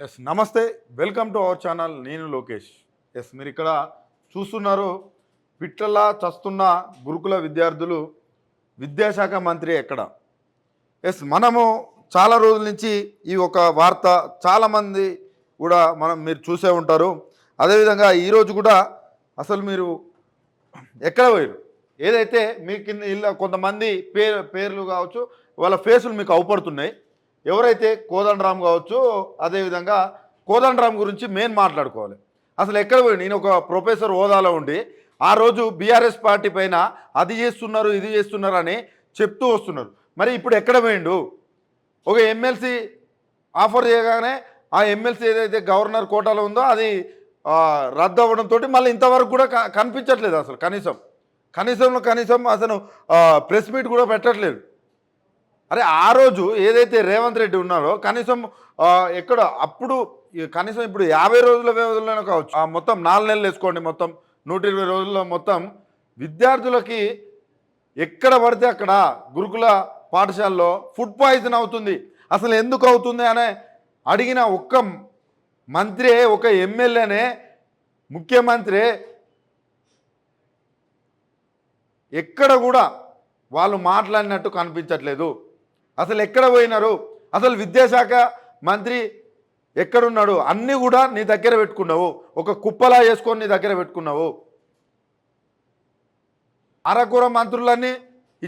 Yes నమస్తే, welcome to our channel. నేను Lokesh. Yes మీరు ఇక్కడ చూస్తున్నారు, పిట్టలా చస్తున్న గురుకుల విద్యార్థులు, విద్యాశాఖ మంత్రి ఎక్కడ? ఎస్ మనము చాలా రోజుల నుంచి ఈ ఒక వార్త చాలామంది కూడా మీరు చూసే ఉంటారు. అదేవిధంగా ఈరోజు కూడా అసలు మీరు ఎక్కడ పోయారు? ఏదైతే మీ కింద ఇలా కొంతమంది పేర్లు కావచ్చు, వాళ్ళ ఫేసులు మీకు అవుపడుతున్నాయి. ఎవరైతే కోదండరామ్ కావచ్చు, అదేవిధంగా కోదండరామ్ గురించి మెయిన్ మాట్లాడుకోవాలి. అసలు ఎక్కడ పోయి నేను ఒక ప్రొఫెసర్ హోదాలో ఉండి ఆ రోజు బీఆర్ఎస్ పార్టీ పైన అది చేస్తున్నారు ఇది చేస్తున్నారు అని చెప్తూ వస్తున్నారు. మరి ఇప్పుడు ఎక్కడ పోయిండు? ఒక ఎమ్మెల్సీ ఆఫర్ చేయగానే ఆ ఎమ్మెల్సీ ఏదైతే గవర్నర్ కోటాలో ఉందో అది రద్దు అవ్వడంతో మళ్ళీ ఇంతవరకు కూడా కనిపించట్లేదు. అసలు కనీసం అసలు ప్రెస్ మీట్ కూడా పెట్టట్లేదు. అరే ఆ రోజు ఏదైతే రేవంత్ రెడ్డి ఉన్నారో కనీసం ఎక్కడ అప్పుడు కనీసం ఇప్పుడు 50 రోజుల వ్యవధిలోనే కావచ్చు, మొత్తం 4 నెలలు వేసుకోండి, మొత్తం 120 రోజుల్లో మొత్తం విద్యార్థులకి ఎక్కడ పడితే అక్కడ గురుకుల పాఠశాలలో ఫుడ్ పాయిజన్ అవుతుంది. అసలు ఎందుకు అవుతుంది అనే అడిగిన ఒక్క మంత్రి, ఒక ఎమ్మెల్యేనే, ముఖ్యమంత్రి ఎక్కడ కూడా వాళ్ళు మాట్లాడినట్టు కనిపించట్లేదు. అసలు ఎక్కడ పోయినారు? అసలు విద్యాశాఖ మంత్రి ఎక్కడున్నాడు? అన్నీ కూడా నీ దగ్గర పెట్టుకున్నావు, ఒక కుప్పలా వేసుకొని నీ దగ్గర పెట్టుకున్నావు. అరకూర మంత్రులన్నీ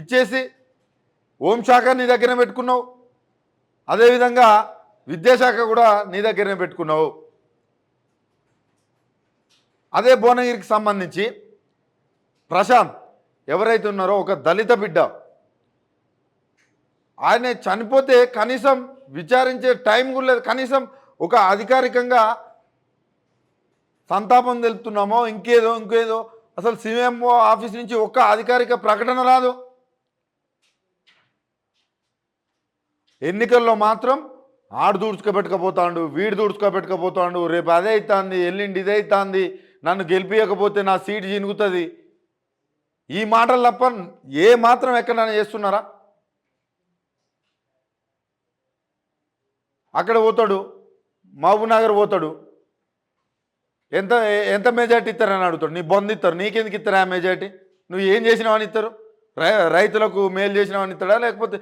ఇచ్చేసి హోంశాఖ నీ దగ్గర పెట్టుకున్నావు, అదేవిధంగా విద్యాశాఖ కూడా నీ దగ్గరనే పెట్టుకున్నావు. అదే భువనగిరికి సంబంధించి ప్రశాంత్ ఎవరైతే ఉన్నారో ఒక దళిత బిడ్డ, ఆయన చనిపోతే కనీసం విచారించే టైం కూడా లేదు. కనీసం ఒక అధికారికంగా సంతాపం తెలుపుతున్నామో ఇంకేదో అసలు సీఎంఓ ఆఫీస్ నుంచి ఒక్క అధికారిక ప్రకటన రాదు. ఎన్నికల్లో మాత్రం ఆడు దూడ్చుకోబెట్టుకపోతాడు, వీడు దూడ్చుకోబెట్టుకపోతాడు, రేపు అదే అవుతుంది, ఎల్లుండి ఇదే అవుతుంది, నన్ను గెలిపించకపోతే నా సీటు చినుగుతుంది. ఈ మాటలు తప్ప ఏ మాత్రం ఎక్కడైనా చేస్తున్నారా? అక్కడ పోతాడు, మహబూబ్నగర్ పోతాడు, ఎంత ఎంత మెజార్టీ ఇస్తారని అడుగుతాడు. నీ బొంద ఇస్తారు, నీకెందుకు ఇస్తారా ఆ మెజార్టీ? నువ్వు ఏం చేసినావని ఇస్తారు? రైతులకు మేలు చేసినావని ఇస్తాడా? లేకపోతే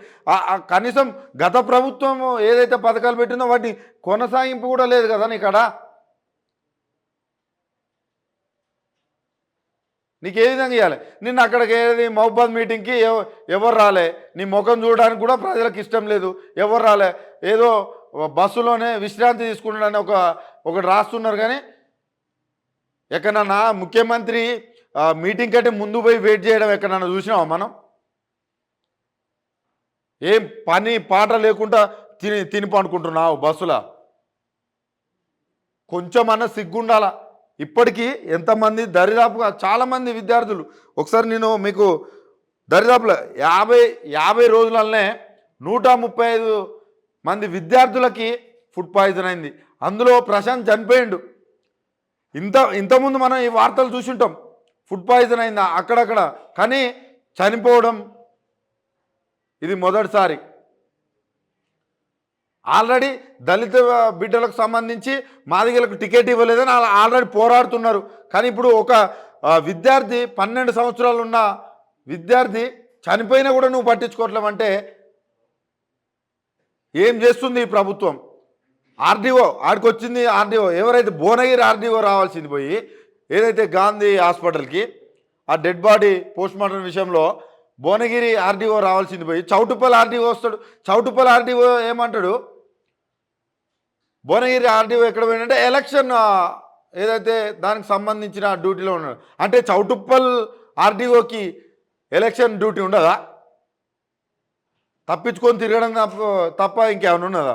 కనీసం గత ప్రభుత్వం ఏదైతే పథకాలు పెట్టిందో వాటిని కొనసాగింపు కూడా లేదు కదా నీకాడ. నీకు ఏ విధంగా ఇవ్వాలి? నిన్న అక్కడికి ఏది మహబాద్ మీటింగ్కి ఎవరు రాలే, నీ ముఖం చూడడానికి కూడా ప్రజలకు ఇష్టం లేదు, ఎవరు రాలే. ఏదో బస్సులోనే విశ్రాంతి తీసుకుంటాడని ఒకటి రాస్తున్నారు. కానీ ఎక్కడన్నా ముఖ్యమంత్రి మీటింగ్ కంటే ముందు పోయి వెయిట్ చేయడం ఎక్కడన్నా చూసినావా మనం? ఏం పని పాట లేకుండా తిని పండుకుంటున్నావు బస్సులా? కొంచెమన్నా సిగ్గుండాలా. ఇప్పటికీ ఎంతమంది దరిదాపుగా చాలామంది విద్యార్థులు, ఒకసారి నేను మీకు దరిదాపులో 50 రోజులనే 135 మంది విద్యార్థులకి ఫుడ్ పాయిజన్ అయింది. అందులో ప్రశాంత్ చనిపోయిండు. ఇంతకుముందు మనం ఈ వార్తలు చూసింటాం, ఫుడ్ పాయిజన్ అయింది అక్కడక్కడ, కానీ చనిపోవడం ఇది మొదటిసారి. ఆల్రెడీ దళిత బిడ్డలకు సంబంధించి మాదిగలకు టికెట్ ఇవ్వలేదని ఆల్రెడీ పోరాడుతున్నారు. కానీ ఇప్పుడు ఒక విద్యార్థి 12 సంవత్సరాలు ఉన్న విద్యార్థి చనిపోయినా కూడా నువ్వు పట్టించుకోవట్లేమంటే ఏం చేస్తుంది ఈ ప్రభుత్వం? ఆర్డీఓ ఆడికొచ్చింది, ఆర్డీఓ ఎవరైతే భువనగిరి ఆర్డీఓ రావాల్సింది పోయి ఏదైతే గాంధీ హాస్పిటల్కి ఆ డెడ్ బాడీ పోస్ట్మార్టం విషయంలో భువనగిరి ఆర్డీఓ రావాల్సింది పోయి చౌటుప్పల్ ఆర్డీఓ వస్తాడు. చౌటుప్పల్ ఆర్డీఓ ఏమంటాడు? భువనగిరి ఆర్డీఓ ఎక్కడ పోయిందంటే ఎలక్షన్ ఏదైతే దానికి సంబంధించిన డ్యూటీలో ఉన్నాడు. అంటే చౌటుప్పల్ ఆర్డీఓకి ఎలక్షన్ డ్యూటీ ఉండదా? తప్పించుకొని తిరగడం తప్ప ఇంకేమైనా ఉన్నదా?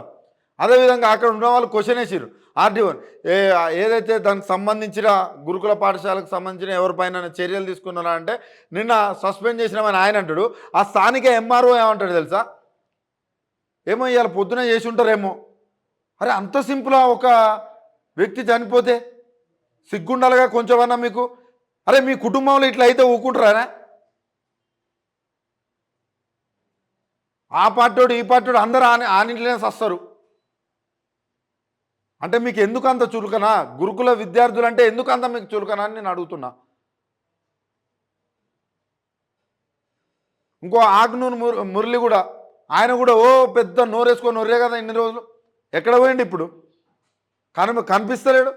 అదేవిధంగా అక్కడ ఉన్న వాళ్ళు క్వశ్చన్ వేసారు ఆర్డీఓ ఏదైతే దానికి సంబంధించిన గురుకుల పాఠశాలకు సంబంధించిన ఎవరిపైన చర్యలు తీసుకున్నారా అంటే నిన్న సస్పెండ్ చేసినామని ఆయన అంటాడు. ఆ స్థానిక ఎంఆర్ఓ ఏమంటాడు తెలుసా? ఏమో ఇవాళ పొద్దున చేసి ఉంటారేమో. అరే అంత సింపులా? ఒక వ్యక్తి చనిపోతే సిగ్గుండాలిగా కొంచెమన్నా మీకు. అరే మీ కుటుంబంలో ఇట్లా అయితే ఊకుంటారా? ఆ పార్టీడు ఈ పార్టీడు అందరూ ఆనింట్లోనే వస్తారు. అంటే మీకు ఎందుకు అంత చులకనా? గురుకుల విద్యార్థులు అంటే ఎందుకు అంత మీకు చులకనా అని నేను అడుగుతున్నా. ఇంకో ఆగ్నూరు మురళి కూడా, ఆయన కూడా ఓ పెద్ద నోరేసుకొని నొర్రే కదా ఇన్ని రోజులు. ఎక్కడ పోయింది ఇప్పుడు? కనిపిస్తలేడు.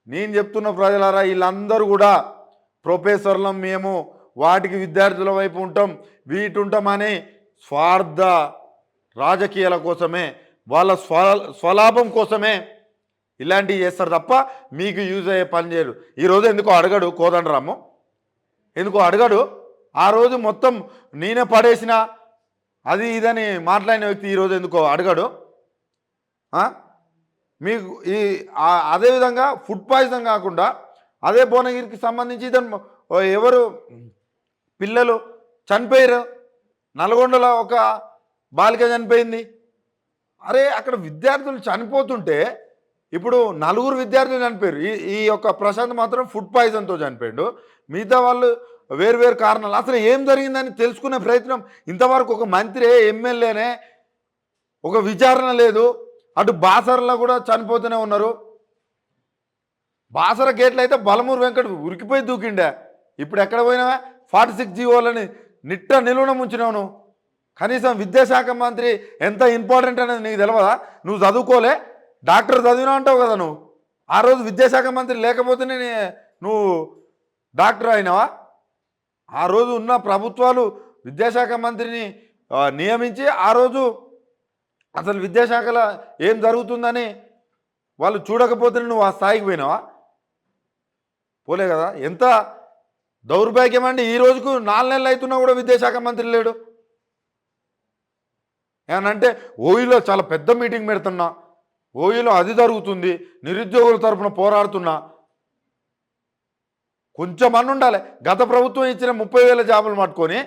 నేను చెప్తున్న ప్రజలారా, వీళ్ళందరూ కూడా ప్రొఫెసర్లం మేము, వాటికి విద్యార్థుల వైపు ఉంటాం, వీటుంటామని స్వార్థ రాజకీయాల కోసమే, వాళ్ళ స్వలాభం కోసమే ఇలాంటివి చేస్తారు తప్ప మీకు యూజ్ అయ్యే పని చేయరు. ఈరోజు ఎందుకో అడగడు కోదండరాము, ఎందుకో అడగడు. ఆ రోజు మొత్తం నేనే పడేసిన అది ఇదని మాట్లాడిన వ్యక్తి ఈరోజు ఎందుకో అడగడు. మీకు ఈ అదేవిధంగా ఫుడ్ పాయిజన్ కాకుండా అదే భువనగిరికి సంబంధించి ఇతను ఎవరు పిల్లలు చనిపోయారు, నల్గొండలో ఒక బాలిక చనిపోయింది. అరే అక్కడ విద్యార్థులు చనిపోతుంటే ఇప్పుడు 4 విద్యార్థులు చనిపోయారు. ఈ యొక్క ప్రశాంత్ మాత్రం ఫుడ్ పాయిజన్తో చనిపోయాడు. మిగతా వాళ్ళు వేరు కారణాలు. అసలు ఏం జరిగిందని తెలుసుకునే ప్రయత్నం ఇంతవరకు ఒక మంత్రి ఎమ్మెల్యేనే ఒక విచారణ లేదు. అటు బాసరలో కూడా చనిపోతూనే ఉన్నారు. బాసర గేట్లు అయితే బలమూరు వెంకట ఉరికిపోయి దూకిండే. ఇప్పుడు ఎక్కడ పోయినావా? 46 జీవోలని నిట్ట నిలువన ముంచినావు. కనీసం విద్యాశాఖ మంత్రి ఎంత ఇంపార్టెంట్ అనేది నీకు తెలియదా? నువ్వు చదువుకోలే, డాక్టర్ చదివినా అంటావు కదా నువ్వు. ఆ రోజు విద్యాశాఖ మంత్రి లేకపోతేనే నువ్వు డాక్టర్ అయినావా? ఆ రోజు ఉన్న ప్రభుత్వాలు విద్యాశాఖ మంత్రిని నియమించి ఆ రోజు అసలు విద్యాశాఖలో ఏం జరుగుతుందని వాళ్ళు చూడకపోతే నువ్వు ఆ స్థాయికి పోయినావా? పోలే కదా. ఎంత దౌర్భాగ్యం అండి. ఈ రోజుకు 4 నెలలు అవుతున్నా కూడా విద్యాశాఖ మంత్రి లేడు. ఏమనంటే ఓయూలో చాలా పెద్ద మీటింగ్ పెడుతున్నా, ఓయూలో అది జరుగుతుంది, నిరుద్యోగుల తరఫున పోరాడుతున్నా. కొంచెం అని ఉండాలి. గత ప్రభుత్వం ఇచ్చిన 30,000 జాబులు పట్టుకొని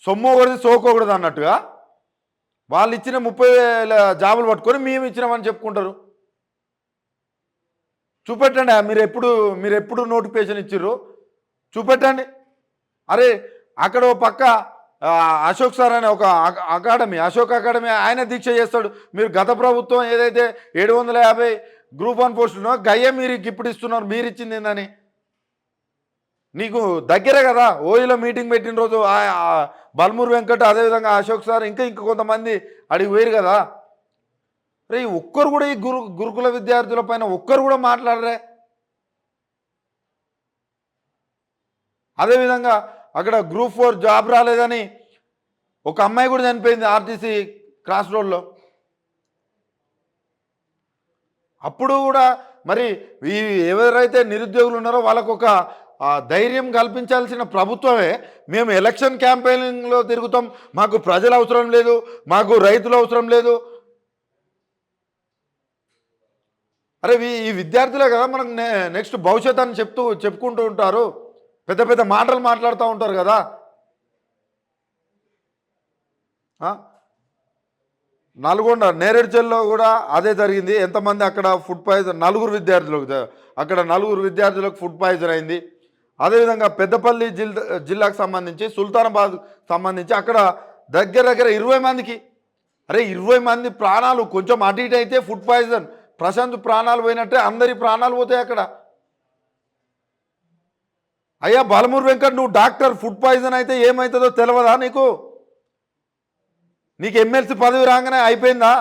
సొమ్మొకటిది సోకొకటిది అన్నట్టుగా వాళ్ళు ఇచ్చిన 30,000 జాబులు పట్టుకొని మేము ఇచ్చినామని చెప్పుకుంటారు. చూపెట్టండి. మీరు ఎప్పుడు నోటిఫికేషన్ ఇచ్చిర్రు చూపెట్టండి. అరే అక్కడ ఓ పక్క అశోక్ సార్ అనే ఒక అశోక్ అకాడమీ ఆయన దీక్ష చేస్తాడు. మీరు గత ప్రభుత్వం ఏదైతే 750 గ్రూప్ 1 పోస్టులో గయ్య మీరు ఇప్పుడు ఇస్తున్నారు, మీరు ఇచ్చింది ఏందని. నీకు దగ్గరే కదా. ఓయిలో మీటింగ్ పెట్టిన రోజు బల్మూరు వెంకట్, అదేవిధంగా అశోక్ సార్ ఇంకా కొంతమంది అడిగి పోయారు కదా. రే ఒక్కరు కూడా ఈ గురుకుల విద్యార్థుల పైన ఒక్కరు కూడా మాట్లాడరే. అదేవిధంగా అక్కడ గ్రూప్ 4 జాబ్ రాలేదని ఒక అమ్మాయి కూడా చనిపోయింది ఆర్టీసీ క్రాస్ రోడ్లో. అప్పుడు కూడా మరి ఈ ఎవరైతే నిరుద్యోగులు ఉన్నారో వాళ్ళకు ఒక ధైర్యం కల్పించాల్సిన ప్రభుత్వమే మేము ఎలక్షన్ క్యాంపెయినింగ్లో తిరుగుతాం, మాకు ప్రజలు అవసరం లేదు, మాకు రైతులు అవసరం లేదు. అరే ఈ విద్యార్థులే కదా మనకు నెక్స్ట్ భవిష్యత్ అని చెప్పుకుంటూ ఉంటారు, పెద్ద పెద్ద మాటలు మాట్లాడుతూ ఉంటారు కదా. నల్గొండ నేరేడ్చల్లో కూడా అదే జరిగింది. ఎంతమంది అక్కడ ఫుడ్ పాయిజన్ 4 విద్యార్థులకు, అక్కడ 4 విద్యార్థులకు ఫుడ్ పాయిజన్ అయింది. అదేవిధంగా పెద్దపల్లి జిల్లాకు సంబంధించి సుల్తానాబాద్ సంబంధించి అక్కడ దగ్గర 20 మందికి, అరే 20 మంది ప్రాణాలు కొంచెం అటు ఇటు అయితే ఫుడ్ పాయిజన్, ప్రశాంత్ ప్రాణాలు పోయినట్టే అందరి ప్రాణాలు పోతాయి అక్కడ. అయ్యా బలమూరు వెంకట్, నువ్వు డాక్టర్, ఫుడ్ పాయిజన్ అయితే ఏమవుతుందో తెలియదా నీకు? నీకు ఎమ్మెల్సీ పదవి రాగానే అయిపోయిందా?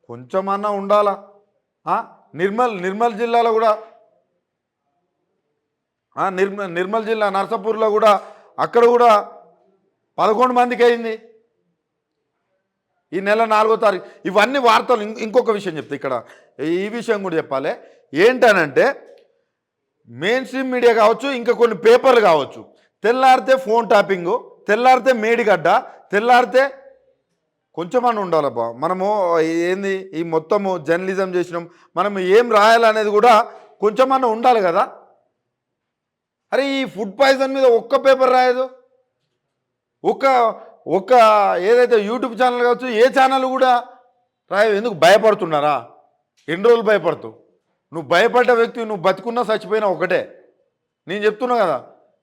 కొంచెమన్నా ఉండాలా. నిర్మల్ జిల్లాలో కూడా, నిర్మల్ జిల్లా నర్సాపూర్లో కూడా అక్కడ కూడా 11 మందికి అయింది ఈ నెల 4వ తారీఖు. ఇవన్నీ వార్తలు. ఇంకొక విషయం చెప్తే ఇక్కడ ఈ విషయం కూడా చెప్పాలి. ఏంటనంటే మెయిన్ స్ట్రీమ్ మీడియా కావచ్చు, ఇంకా కొన్ని పేపర్లు కావచ్చు, తెల్లారితే ఫోన్ ట్యాపింగు, తెల్లారితే మేడిగడ్డ, తెల్లారితే కొంచెమని ఉండాలబ్బా. మనము ఏంది ఈ మొత్తము జర్నలిజం చేసినాం, మనం ఏం రాయాలనేది కూడా కొంచెమన్నా ఉండాలి కదా. అరే ఈ ఫుడ్ పాయిజన్ మీద ఒక్క పేపర్ రాయదు, ఒక్క ఏదైతే యూట్యూబ్ ఛానల్ కావచ్చు, ఏ ఛానల్ కూడా రాయదు. ఎందుకు భయపడుతున్నారా? ఎన్ని రోజులు భయపడుతూ? నువ్వు భయపడ్డ వ్యక్తి నువ్వు బతుకున్నా చచ్చిపోయినా ఒకటే. నేను చెప్తున్నా కదా,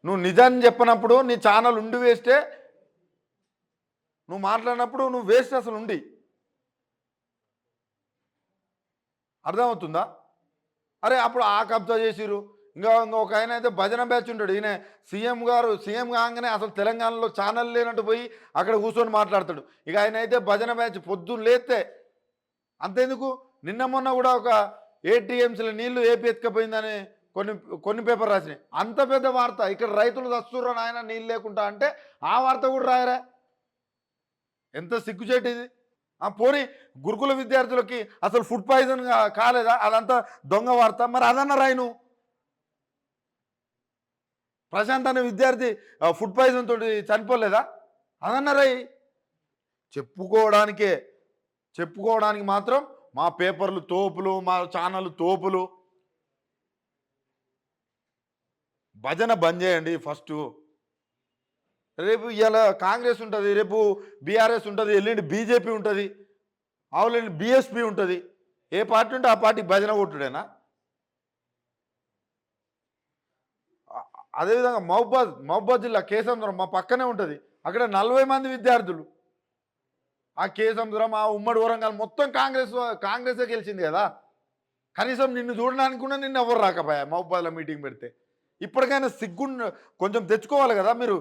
నువ్వు నిజాన్ని చెప్పినప్పుడు నీ ఛానల్ ఉండి వేస్తే నువ్వు మాట్లాడినప్పుడు నువ్వు వేస్ట్ అసలు ఉండి. అర్థమవుతుందా? అరే అప్పుడు ఆ కబ్జా చేసిర్రు. ఇంకొక ఆయన అయితే భజన బ్యాచ్ ఉంటాడు. ఈయన సీఎం కాగానే అసలు తెలంగాణలో ఛానల్ లేనట్టు పోయి అక్కడ కూర్చొని మాట్లాడతాడు. ఇక ఆయన అయితే భజన బ్యాచ్ పొద్దున్న లేస్తే అంతెందుకు, నిన్న మొన్న కూడా ఒక ఏటీఎంసీల నీళ్లు ఏపీ ఎత్తుకపోయిందని కొన్ని కొన్ని పేపర్ రాసినాయి. అంత పెద్ద వార్త, ఇక్కడ రైతులు చస్తుర్రని ఆయన నీళ్ళు లేకుండా అంటే ఆ వార్త కూడా రాయరా? ఎంత సిగ్గుచేటు ఇది. పోనీ గురుకుల విద్యార్థులకి అసలు ఫుడ్ పాయిజన్ కాలేదా? అదంతా దొంగ వార్త. మరి అదన్న రాయి నువ్వు. ప్రశాంత్ అనే విద్యార్థి ఫుడ్ పాయిజన్ తోటి చనిపోలేదా? అదన్న రాయి. చెప్పుకోవడానికి మాత్రం మా పేపర్లు తోపులు, మా ఛానల్ తోపులు. భజన బంద్ చేయండి ఫస్ట్. రేపు ఇవాళ కాంగ్రెస్ ఉంటుంది, రేపు బీఆర్ఎస్ ఉంటుంది, ఎల్లుండి బీజేపీ ఉంటుంది, ఆవులండి బీఎస్పీ ఉంటుంది. ఏ పార్టీ ఉంటే ఆ పార్టీ భజన కొట్టుడేనా? అదేవిధంగా మహబూబాద్ జిల్లా కేసముద్రం మా పక్కనే ఉంటుంది. అక్కడ 40 మంది విద్యార్థులు. ఆ కేసముద్రం, ఆ ఉమ్మడి వరంగల్ మొత్తం కాంగ్రెసే గెలిచింది కదా. కనీసం నిన్ను చూడడానికి కూడా నిన్ను ఎవరు రాకపోయా మహబూబాద్లో మీటింగ్ పెడితే. ఇప్పటికైనా సిగ్గు కొంచెం తెచ్చుకోవాలి కదా మీరు.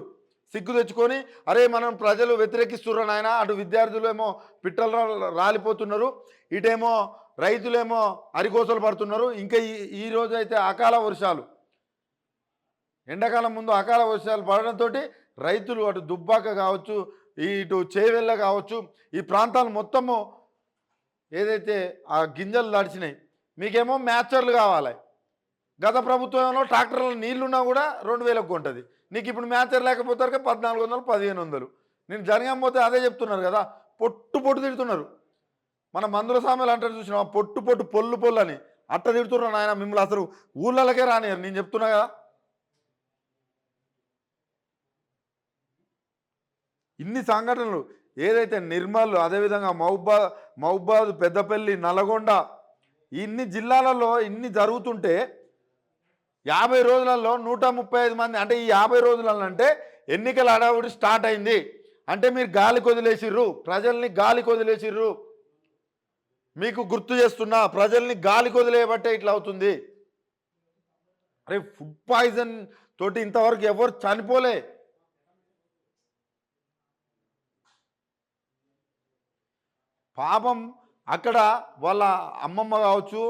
సిగ్గు తెచ్చుకొని అరే మనం ప్రజలు వ్యతిరేకిస్తున్నారు నాయన, అటు విద్యార్థులు ఏమో పిట్టలు రాలిపోతున్నారు, ఇటేమో రైతులేమో అరికోసలు పడుతున్నారు. ఇంకా ఈ రోజు అయితే అకాల వర్షాలు, ఎండాకాలం ముందు అకాల వర్షాలు పడడంతో రైతులు అటు దుబ్బాక కావచ్చు, ఇటు చేవెళ్ళ కావచ్చు, ఈ ప్రాంతాలు మొత్తము ఏదైతే ఆ గింజలు తడిచినాయి. మీకేమో మ్యాచర్లు కావాలి. గత ప్రభుత్వంలో ట్రాక్టర్ల నీళ్లున్నా కూడా 2000కు ఉంటుంది. నీకు ఇప్పుడు మ్యాచర్ లేకపోతే 1400, 1500. నేను జరగం పోతే అదే చెప్తున్నారు కదా. పొట్టు తిడుతున్నారు. మన మందుల సామెలు అంటారు చూసినా, పొట్టు పొల్లు అని అట్ట తిడుతున్నారు ఆయన. మిమ్మల్ని అసలు ఊళ్ళకే రానియరు. నేను చెప్తున్నా కదా. ఇన్ని సంఘటనలు ఏదైతే నిర్మల్, అదేవిధంగా మహబూబాద్, పెద్దపల్లి, నల్గొండ, ఇన్ని జిల్లాలలో ఇన్ని జరుగుతుంటే 50 రోజులలో 135 మంది, అంటే ఈ 50 రోజులలో అంటే ఎన్నికల హడావుడి స్టార్ట్ అయింది. అంటే మీరు గాలికి వదిలేసిర్రు, ప్రజల్ని గాలికి వదిలేసిర్రు. మీకు గుర్తు చేస్తున్నా, ప్రజల్ని గాలికి వదిలేయబట్టే ఇట్లా అవుతుంది. అరే ఫుడ్ పాయిజన్ తోటి ఇంతవరకు ఎవరు చనిపోలే. పాపం అక్కడ వాళ్ళ అమ్మమ్మ కావచ్చు,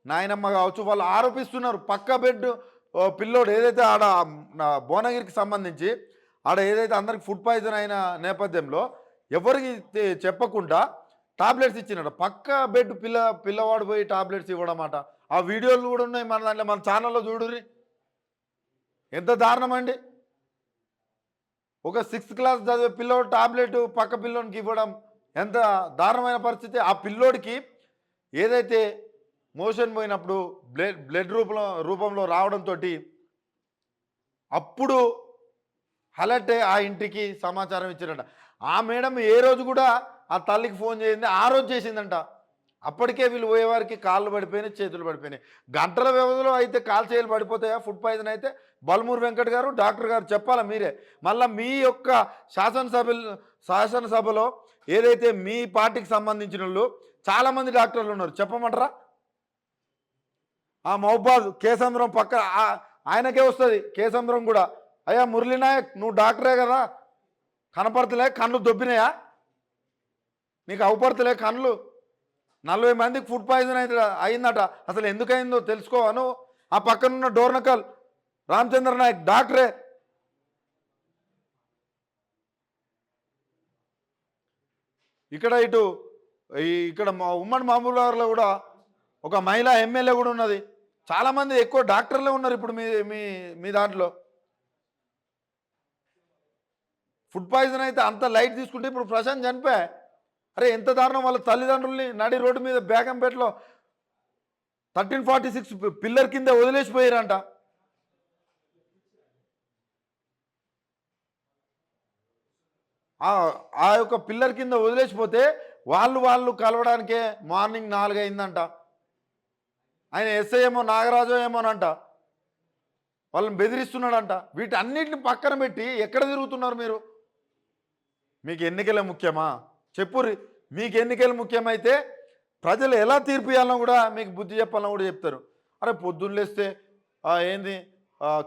నాయనమ్మ కావచ్చు, వాళ్ళు ఆరోపిస్తున్నారు. పక్క బెడ్ పిల్లోడు ఏదైతే ఆడ భువనగిరికి సంబంధించి ఆడ ఏదైతే అందరికి ఫుడ్ పాయిజన్ అయిన నేపథ్యంలో ఎవరికి చెప్పకుండా టాబ్లెట్స్ ఇచ్చినాడు. పక్క బెడ్ పిల్లవాడు పోయి టాబ్లెట్స్ ఇవ్వడం అట. ఆ వీడియోలు కూడా ఉన్నాయి మన దాంట్లో, మన ఛానల్లో చూడుర్రి. ఎంత దారుణం అండి. ఒక 6th క్లాస్ చదివే పిల్లోడు టాబ్లెట్ పక్క పిల్లోనికి ఇవ్వడం ఎంత దారుణమైన పరిస్థితి. ఆ పిల్లోడికి ఏదైతే మోషన్ పోయినప్పుడు బ్లడ్ రూపంలో రావడంతో అప్పుడు అలర్ట్ ఆ ఇంటికి సమాచారం ఇచ్చారంట. ఆ మేడం ఏ రోజు కూడా ఆ తల్లికి ఫోన్ చేసింది, ఆ రోజు చేసిందంట. అప్పటికే వీళ్ళు పోయేవారికి కాళ్ళు పడిపోయినాయి, చేతులు పడిపోయినాయి. గంటల వ్యవధిలో అయితే కాలు చేతులు పడిపోతాయా ఫుడ్ పాయిజన్ అయితే? బల్మూరు వెంకట్ గారు, డాక్టర్ గారు చెప్పాలా మీరే. మళ్ళీ మీ యొక్క శాసనసభలో ఏదైతే మీ పార్టీకి సంబంధించిన వాళ్ళు చాలామంది డాక్టర్లు ఉన్నారు, చెప్పమంటారా? ఆ మహబూబాద్ కేసముద్రం పక్క ఆయనకే వస్తుంది కేసముద్రం కూడా. అయ్యా మురళీనాయక్, నువ్వు డాక్టరే కదా, కనపడతలే, కళ్ళు దొబ్బినాయా నీకు? అవుపడతలే కళ్ళు? 40 మందికి ఫుడ్ పాయిజన్ అయిందట. అసలు ఎందుకయిందో తెలుసుకోవాను. ఆ పక్కనున్న డోర్నకల్ రామచంద్ర నాయక్ డాక్టరే. ఇక్కడ ఉమ్మడి మహబూబ్నగర్లో కూడా ఒక మహిళా ఎమ్మెల్యే కూడా ఉన్నది. చాలామంది ఎక్కువ డాక్టర్లే ఉన్నారు ఇప్పుడు మీ దాంట్లో. ఫుడ్ పాయిజన్ అయితే అంత లైట్ తీసుకుంటే ఇప్పుడు ప్రశాంత్ చనిపోయా. అరే ఎంత దారుణం. వాళ్ళ తల్లిదండ్రుల్ని నడి రోడ్డు మీద బేగంపేటలో 1346 పిల్లర్ కింద వదిలేసిపోయారంట. ఆ యొక్క పిల్లర్ కింద వదిలేసిపోతే వాళ్ళు కలవడానికే మార్నింగ్ 4 అయిందంట. ఆయన ఎస్ఐ ఏమో నాగరాజు ఏమోనంట, వాళ్ళని బెదిరిస్తున్నాడంట. వీటన్నిటిని పక్కన పెట్టి ఎక్కడ తిరుగుతున్నారు మీరు? మీకు ఎన్నికలే ముఖ్యమా? చెప్పుర్రి. మీకు ఎన్నికలు ముఖ్యమైతే ప్రజలు ఎలా తీర్పు ఇవ్వాలన్నా కూడా మీకు బుద్ధి చెప్పాలని కూడా చెప్తారు. అరే పొద్దున్న లేస్తే ఏంది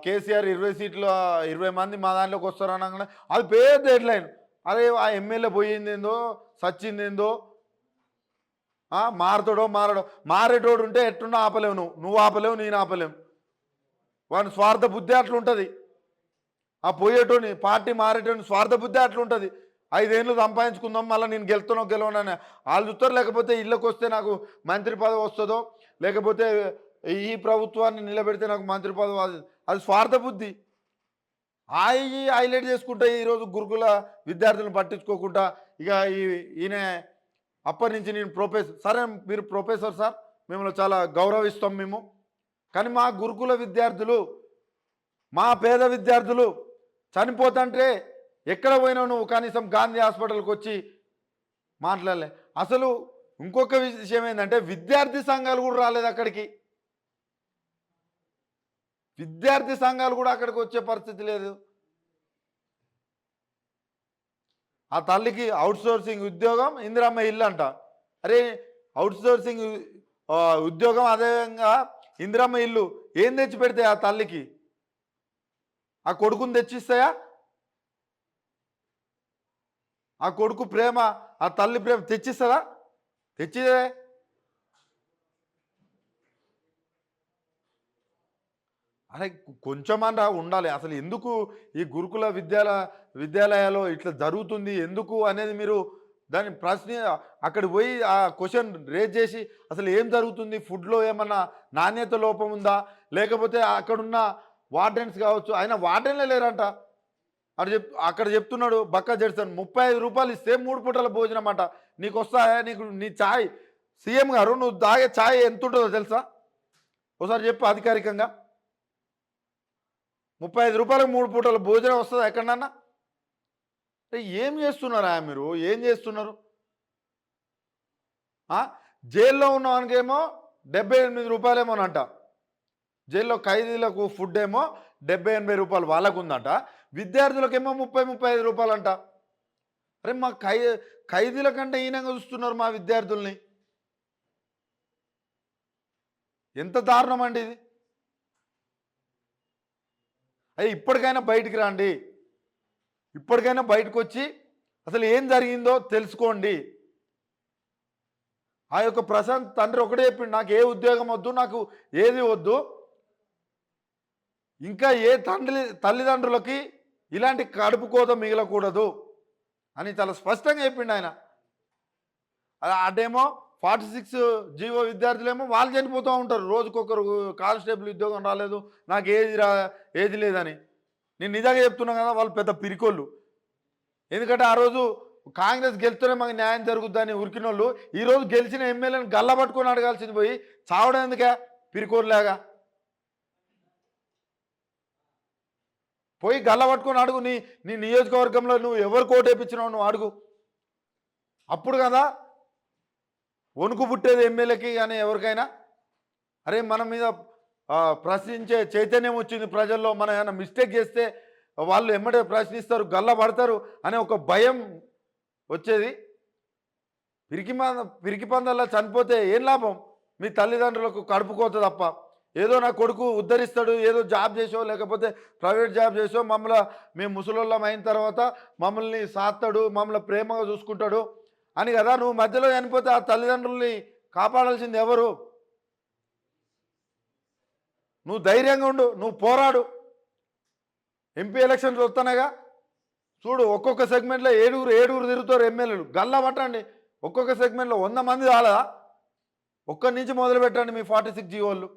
కేసీఆర్ 20 సీట్లు 20 మంది మా దాంట్లోకి వస్తారు అనగానే అది పెద్ద హెడ్లైన్. అరే ఆ ఎమ్మెల్యే పోయిందేందో సచ్చిందేందో మారతాడో మారడో. మారేటోడు ఉంటే ఎట్టున్నా ఆపలేవు, నువ్వు ఆపలేవు, నేను ఆపలేవు. వాని స్వార్థ బుద్ధి అట్లుంటుంది. ఆ పోయేటోని పార్టీ మారేటోని స్వార్థ బుద్ధి అట్లుంటుంది. 5 ఏళ్ళు సంపాదించుకుందాం మళ్ళీ నేను గెలవనని వాళ్ళు చూస్తారు. లేకపోతే ఇళ్ళకి వస్తే నాకు మంత్రి పదవి వస్తుందో, లేకపోతే ఈ ప్రభుత్వాన్ని నిలబెడితే నాకు మంత్రి పదవి, అది స్వార్థ బుద్ధి. హైలైట్ చేసుకుంటే ఈరోజు గురుకుల విద్యార్థులను పట్టించుకోకుండా ఇక ఈయన అప్పటి నుంచి నేను ప్రొఫెసర్, సరే మీరు ప్రొఫెసర్ సార్, మిమ్మల్ని చాలా గౌరవిస్తాం మేము, కానీ మా గురుకుల విద్యార్థులు, మా పేద విద్యార్థులు చనిపోతుంటే ఎక్కడ పోయినా నువ్వు కనీసం గాంధీ హాస్పిటల్కి వచ్చి మాట్లాడలే. అసలు ఇంకొక విషయం ఏంటంటే విద్యార్థి సంఘాలు కూడా రాలేదు అక్కడికి. విద్యార్థి సంఘాలు కూడా అక్కడికి వచ్చే పరిస్థితి లేదు. ఆ తల్లికి అవుట్సోర్సింగ్ ఉద్యోగం, ఇందిరమ్మ ఇల్లు అంట. అరే అవుట్సోర్సింగ్ ఉద్యోగం, అదేవిధంగా ఇందిరమ్మ ఇల్లు ఏం తెచ్చి పెడతాయి ఆ తల్లికి? ఆ కొడుకుని తెచ్చిస్తాయా? ఆ కొడుకు ప్రేమ, ఆ తల్లి ప్రేమ తెచ్చిస్తుందా? తెచ్చిదే. అరే కొంచెమన్నా ఉండాలి. అసలు ఎందుకు ఈ గురుకుల విద్యాలయాల్లో ఇట్లా జరుగుతుంది ఎందుకు అనేది మీరు దాన్ని అక్కడికి పోయి ఆ క్వశ్చన్ రేజ్ చేసి అసలు ఏం జరుగుతుంది, ఫుడ్లో ఏమన్నా నాణ్యత లోపం ఉందా, లేకపోతే అక్కడున్న వార్డెన్స్ కావచ్చు, ఆయన వార్డెన్లే లేరంట. అక్కడ చెప్తున్నాడు బక్క జడ్సన్ 35 రూపాయలు ఇస్తే 3 పూటల భోజనం అంట. నీకు వస్తాయా? నీ ఛాయ్ సీఎం గారు నువ్వు తాగే ఛాయ్ ఎంత ఉంటుందో తెలుసా? ఒకసారి చెప్పు అధికారికంగా. 35 రూపాయలకు 3 పూటల భోజనం వస్తుందా ఎక్కడన్నా? ఏం చేస్తున్నారా మీరు? ఏం చేస్తున్నారు? జైల్లో ఉన్నవానికేమో 78 రూపాయలేమోనంట. జైల్లో ఖైదీలకు ఫుడ్ ఏమో 70-80 రూపాయలు వాళ్ళకు ఉందంట. విద్యార్థులకేమో 30-35 రూపాయలు అంట. అరే మా ఖైదీల కంటే హీనంగా చూస్తున్నారు మా విద్యార్థుల్ని. ఎంత దారుణం అండి ఇది. అయ్యి ఇప్పటికైనా బయటికి రండి, ఇప్పటికైనా బయటకు వచ్చి అసలు ఏం జరిగిందో తెలుసుకోండి. ఆ యొక్క ప్రశాంత్ తండ్రి ఒకటే చెప్పిండు, నాకు ఏ ఉద్యోగం వద్దు, నాకు ఏది వద్దు, ఇంకా ఏ తల్లిదండ్రులకి ఇలాంటి కడుపు కోత మిగలకూడదు అని చాలా స్పష్టంగా చెప్పిండు ఆయన. అదేమో 46 జీవో విద్యార్థులేమో వాళ్ళు చనిపోతూ ఉంటారు. రోజుకొకరు కానిస్టేబుల్ ఉద్యోగం రాలేదు, నాకు ఏది లేదని. నేను నిజంగా చెప్తున్నా కదా, వాళ్ళు పెద్ద పిరికోళ్ళు. ఎందుకంటే ఆ రోజు కాంగ్రెస్ గెలిస్తేనే మాకు న్యాయం జరుగుద్దని ఉరికినోళ్ళు ఈరోజు గెలిచిన ఎమ్మెల్యేని గల్ల పట్టుకొని అడగాల్సింది పోయి చావడం ఎందుకే పిరికోళ్ళలాగా? పోయి గల్ల పట్టుకొని అడుగు, నీ నియోజకవర్గంలో నువ్వు ఎవరు కోటేపించినావు నువ్వు అడుగు. అప్పుడు కదా వణుకు పుట్టేది ఎమ్మెల్యేకి కానీ ఎవరికైనా. అరే మన మీద ప్రశ్నించే చైతన్యం వచ్చింది ప్రజల్లో, మనం ఏమైనా మిస్టేక్ చేస్తే వాళ్ళు ఎమ్మడే ప్రశ్నిస్తారు, గల్ల పడతారు అనే ఒక భయం వచ్చేది. పిరికి పందల్లా చనిపోతే ఏం లాభం? మీ తల్లిదండ్రులకు కడుపుకోత తప్ప. ఏదో నా కొడుకు ఉద్ధరిస్తాడు, ఏదో జాబ్ చేసో లేకపోతే ప్రైవేట్ జాబ్ చేసో మేము ముసలోళ్ళం అయిన తర్వాత మమ్మల్ని సాత్తాడు, మమ్మల్ని ప్రేమగా చూసుకుంటాడు అని కదా. నువ్వు మధ్యలో చనిపోతే ఆ తల్లిదండ్రుల్ని కాపాడాల్సింది ఎవరు? నువ్వు ధైర్యంగా ఉండు, నువ్వు పోరాడు. ఎంపీ ఎలక్షన్స్ వస్తున్నాయిగా చూడు, ఒక్కొక్క సెగ్మెంట్లో ఏడుగురు తిరుగుతారు ఎమ్మెల్యేలు. గల్లా పట్టండి, ఒక్కొక్క సెగ్మెంట్లో 100 మంది రాలేదా? ఒక్కడి నుంచి మొదలు పెట్టండి మీ 46 జీవోళ్ళు.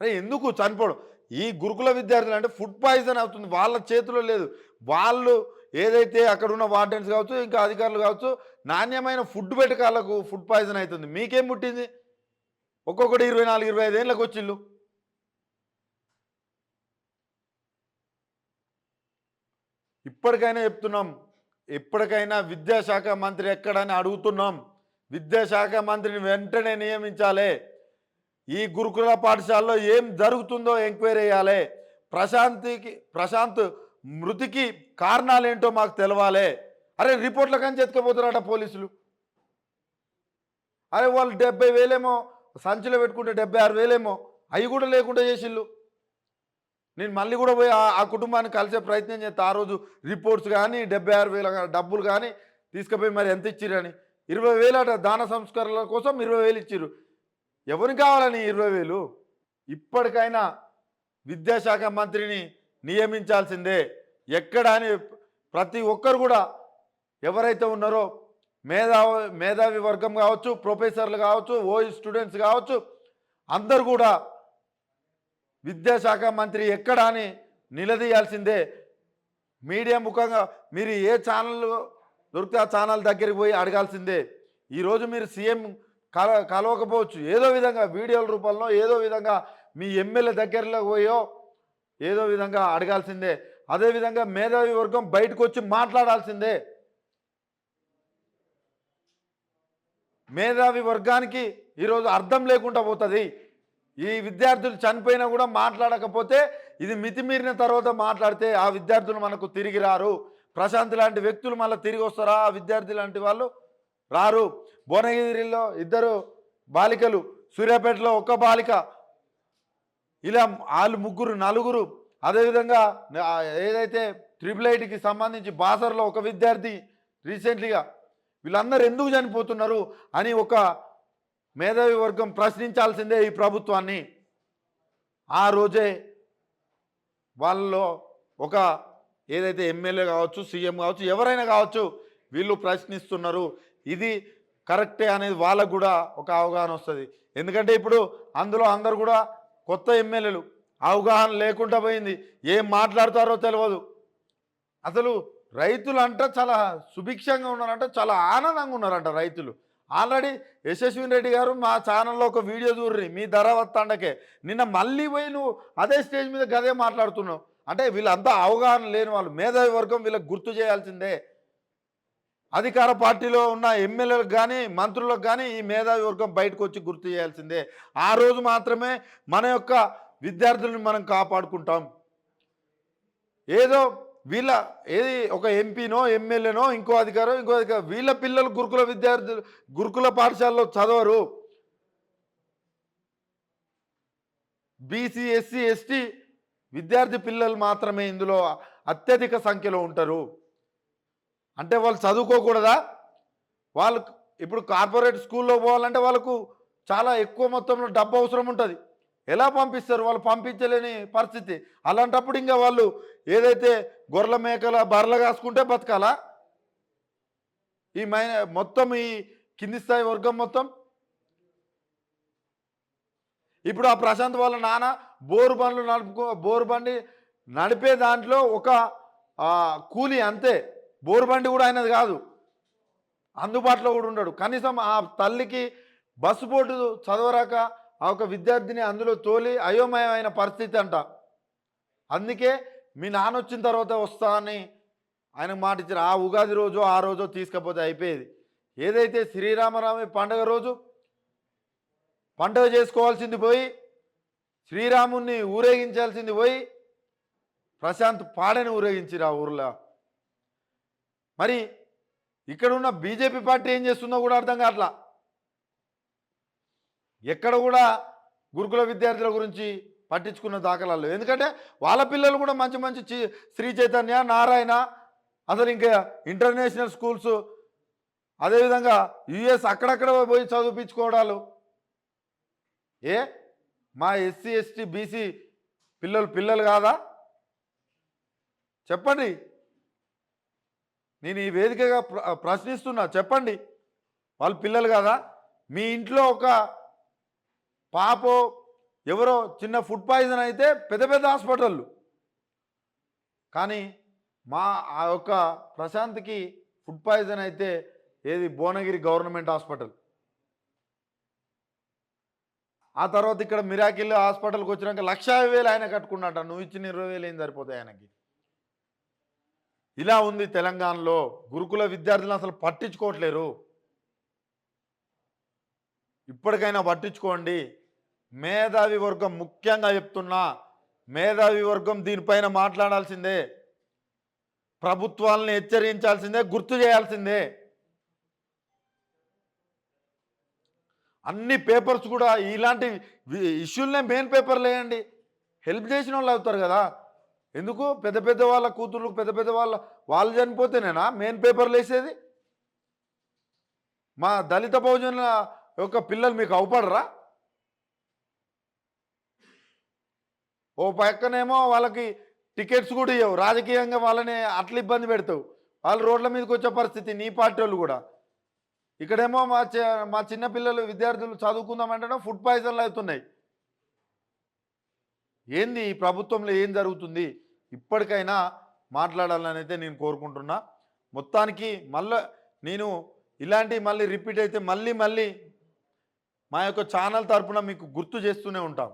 అరే ఎందుకు చనిపోవడం? ఈ గురుకుల విద్యార్థులు అంటే ఫుడ్ పాయిజన్ అవుతుంది, వాళ్ళ చేతిలో లేదు. వాళ్ళు ఏదైతే అక్కడ ఉన్న వార్డెన్స్ కావచ్చు, ఇంకా అధికారులు కావచ్చు, నాణ్యమైన ఫుడ్ పెట్టకాలకు ఫుడ్ పాయిజన్ అవుతుంది. మీకేం పుట్టింది? ఒక్కొక్కటి 24-25 ఏళ్ళకి వచ్చిళ్ళు. ఇప్పటికైనా చెప్తున్నాం, ఎప్పటికైనా విద్యాశాఖ మంత్రి ఎక్కడని అడుగుతున్నాం. విద్యాశాఖ మంత్రిని వెంటనే నియమించాలి. ఈ గురుకుల పాఠశాలలో ఏం జరుగుతుందో ఎంక్వైరీ చేయాలి. ప్రశాంత్ మృతికి కారణాలేంటో మాకు తెలవాలే. అరే రిపోర్ట్ల కానీ ఎత్తుకపోతారట పోలీసులు. అరే వాళ్ళు 70,000 సంచిలో పెట్టుకుంటే 76,000 అవి కూడా లేకుండా చేసిళ్ళు. నేను మళ్ళీ కూడా పోయి ఆ కుటుంబాన్ని కలిసే ప్రయత్నం చేస్తా. ఆ రోజు రిపోర్ట్స్ కానీ 76,000 డబ్బులు కానీ తీసుకుపోయి మరి ఎంత ఇచ్చిరని 20,000 అట దాన సంస్కరణల కోసం 20,000 ఇచ్చిర్రు. ఎవరికి కావాలని 20,000? ఇప్పటికైనా విద్యాశాఖ మంత్రిని నియమించాల్సిందే. ఎక్కడ అని ప్రతి ఒక్కరు కూడా ఎవరైతే ఉన్నారో మేధావి వర్గం కావచ్చు, ప్రొఫెసర్లు కావచ్చు, ఓయి స్టూడెంట్స్ కావచ్చు, అందరు కూడా విద్యాశాఖ మంత్రి ఎక్కడ అని నిలదీయాల్సిందే. మీడియా ముఖంగా మీరు ఏ ఛానల్ దొరికితే ఆ ఛానల్ దగ్గరికి పోయి అడగాల్సిందే. ఈరోజు మీరు సీఎం కలవకపోవచ్చు, ఏదో విధంగా వీడియోల రూపంలో ఏదో విధంగా మీ ఎమ్మెల్యే దగ్గరలో పోయో ఏదో విధంగా అడగాల్సిందే. అదేవిధంగా మేధావి వర్గం బయటకు వచ్చి మాట్లాడాల్సిందే. మేధావి వర్గానికి ఈరోజు అర్థం లేకుండా పోతుంది. ఈ విద్యార్థులు చనిపోయినా కూడా మాట్లాడకపోతే ఇది మితిమీరిన తర్వాత మాట్లాడితే ఆ విద్యార్థులు మనకు తిరిగి రారు. ప్రశాంత్ లాంటి వ్యక్తులు మళ్ళీ తిరిగి వస్తారా? ఆ విద్యార్థి లాంటి వాళ్ళు రారు. భువనగిరిలో 2 బాలికలు, సూర్యాపేటలో 1 బాలిక, ఇలా వాళ్ళు 3 4. అదేవిధంగా ఏదైతే IIITకి సంబంధించి బాసర్లో 1 విద్యార్థి రీసెంట్లీగా, వీళ్ళందరూ ఎందుకు చనిపోతున్నారు అని ఒక మేధావి వర్గం ప్రశ్నించాల్సిందే ఈ ప్రభుత్వాన్ని. ఆ రోజే వాళ్ళలో ఒక ఏదైతే ఎమ్మెల్యే కావచ్చు, సీఎం కావచ్చు, ఎవరైనా కావచ్చు, వీళ్ళు ప్రశ్నిస్తున్నారు, ఇది కరెక్టే అనేది వాళ్ళకు కూడా ఒక అవగాహన వస్తుంది. ఎందుకంటే ఇప్పుడు అందులో అందరు కూడా కొత్త ఎమ్మెల్యేలు, అవగాహన లేకుండా పోయింది, ఏం మాట్లాడతారో తెలియదు. అసలు రైతులు అంట చాలా సుభిక్షంగా ఉన్నారంట, చాలా ఆనందంగా ఉన్నారంట రైతులు. ఆల్రెడీ యశస్విని రెడ్డి గారు మా ఛానల్లో ఒక వీడియో చూర్రి, మీ ధర వత్తాండకే నిన్న మళ్ళీ పోయి నువ్వు అదే స్టేజ్ మీద గదే మాట్లాడుతున్నావు అంటే వీళ్ళంతా అవగాహన లేని వాళ్ళు. మేధావి వర్గం వీళ్ళకి గుర్తు చేయాల్సిందే. అధికార పార్టీలో ఉన్న ఎమ్మెల్యేలకు కానీ మంత్రులకు కానీ ఈ మేధావి వర్గం బయటకు వచ్చి గుర్తు చేయాల్సిందే. ఆ రోజు మాత్రమే మన యొక్క విద్యార్థులను మనం కాపాడుకుంటాం. ఏదో వీళ్ళ ఏది ఒక ఎంపీనో ఎమ్మెల్యేనో ఇంకో అధికారం వీళ్ళ పిల్లలు గురుకుల పాఠశాలలో చదవరు. బీసీ, ఎస్సీ, ఎస్టీ విద్యార్థి పిల్లలు మాత్రమే ఇందులో అత్యధిక సంఖ్యలో ఉంటారు. అంటే వాళ్ళు చదువుకోకూడదా? వాళ్ళు ఇప్పుడు కార్పొరేట్ స్కూల్లో పోవాలంటే వాళ్ళకు చాలా ఎక్కువ మొత్తంలో డబ్బు అవసరం ఉంటుంది. ఎలా పంపిస్తారు? వాళ్ళు పంపించలేని పరిస్థితి. అలాంటప్పుడు ఇంకా వాళ్ళు ఏదైతే గొర్రెల మేకల బర్రెలు కాసుకుంటే బతకాలా? మొత్తం ఈ కింది స్థాయి వర్గం మొత్తం. ఇప్పుడు ఆ ప్రశాంత్ వాళ్ళ నాన్న బోరు బండి నడిపే దాంట్లో ఒక కూలి అంతే. బోరు బండి కూడా అయినది కాదు, అందుబాటులో కూడా ఉండడు. కనీసం ఆ తల్లికి బస్సు బోర్డు చదవరాక ఆ ఒక విద్యార్థిని అందులో తోలి అయోమయమైన పరిస్థితి అంట. అందుకే మీ నాన్న వచ్చిన తర్వాత వస్తా అని ఆయనకు మాట ఇచ్చారు. ఆ ఉగాది రోజు ఆ రోజు తీసుకపోతే అయిపోయేది. ఏదైతే శ్రీరామనవమి పండుగ రోజు పండుగ చేసుకోవాల్సింది పోయి, శ్రీరాముణ్ణి ఊరేగించాల్సింది పోయి ప్రశాంత్ పాడని ఊరేగించిరు ఆ ఊర్లో. మరి ఇక్కడ ఉన్న బీజేపీ పార్టీ ఏం చేస్తుందో కూడా అర్థం కావట్లా. ఎక్కడ కూడా గురుకుల విద్యార్థుల గురించి పట్టించుకున్న దాఖలాలు. ఎందుకంటే వాళ్ళ పిల్లలు కూడా మంచి మంచి శ్రీ చైతన్య, నారాయణ, అసలు ఇంకా ఇంటర్నేషనల్ స్కూల్స్, అదేవిధంగా యుఎస్ అక్కడక్కడ పోయి చదివించుకోవడాలు. మా ఎస్సీ, ఎస్టీ, బీసీ పిల్లలు కాదా? చెప్పండి. నేను ఈ వేదికగా ప్రశ్నిస్తున్నా, చెప్పండి. వాళ్ళ పిల్లలు కాదా? మీ ఇంట్లో ఒక పాపో ఎవరో చిన్న ఫుడ్ పాయిజన్ అయితే పెద్ద పెద్ద హాస్పిటళ్ళు, కానీ ఆ యొక్క ప్రశాంత్కి ఫుడ్ పాయిజన్ అయితే ఏది భువనగిరి గవర్నమెంట్ హాస్పిటల్. ఆ తర్వాత ఇక్కడ మిరాకిల్ హాస్పిటల్కి వచ్చినాక 1,50,000 ఆయన కట్టుకున్నట్ట. నువ్వు ఇచ్చిన 20,000 ఏం సరిపోతాయి ఆయనకి? ఇలా ఉంది తెలంగాణలో. గురుకుల విద్యార్థులను అసలు పట్టించుకోవట్లేరు. ఇప్పటికైనా పట్టించుకోండి. మేధావి వర్గం, ముఖ్యంగా చెప్తున్నా, మేధావి వర్గం దీనిపైన మాట్లాడాల్సిందే. ప్రభుత్వాలను హెచ్చరించాల్సిందే, గుర్తు చేయాల్సిందే. అన్ని పేపర్స్ కూడా ఇలాంటి ఇష్యూలనే మెయిన్ పేపర్లు వేయండి. హెల్ప్ చేసిన వాళ్ళు అవుతారు కదా. ఎందుకు పెద్ద పెద్ద వాళ్ళ కూతుర్లు, పెద్ద పెద్ద వాళ్ళు చనిపోతేనేనా మెయిన్ పేపర్లు వేసేది? మా దళిత బహుజనుల యొక్క పిల్లలు మీకు అవపడరా? ఓ పక్కనేమో వాళ్ళకి టికెట్స్ కూడా ఇవ్వవు, రాజకీయంగా వాళ్ళని అట్లా ఇబ్బంది పెడతావు, వాళ్ళు రోడ్ల మీదకి వచ్చే పరిస్థితి నీ పార్టీ వాళ్ళు కూడా. ఇక్కడేమో మా చిన్నపిల్లలు విద్యార్థులు చదువుకుందామంటేనే ఫుడ్ పాయిజన్లు అవుతున్నాయి. ఏంది ఈ ప్రభుత్వంలో ఏం జరుగుతుంది? ఇప్పటికైనా మాట్లాడాలని అయితే నేను కోరుకుంటున్నా. మొత్తానికి నేను ఇలాంటివి మళ్ళీ రిపీట్ అయితే మళ్ళీ మా యొక్క ఛానల్ తరపున మీకు గుర్తు చేస్తూనే ఉంటాం.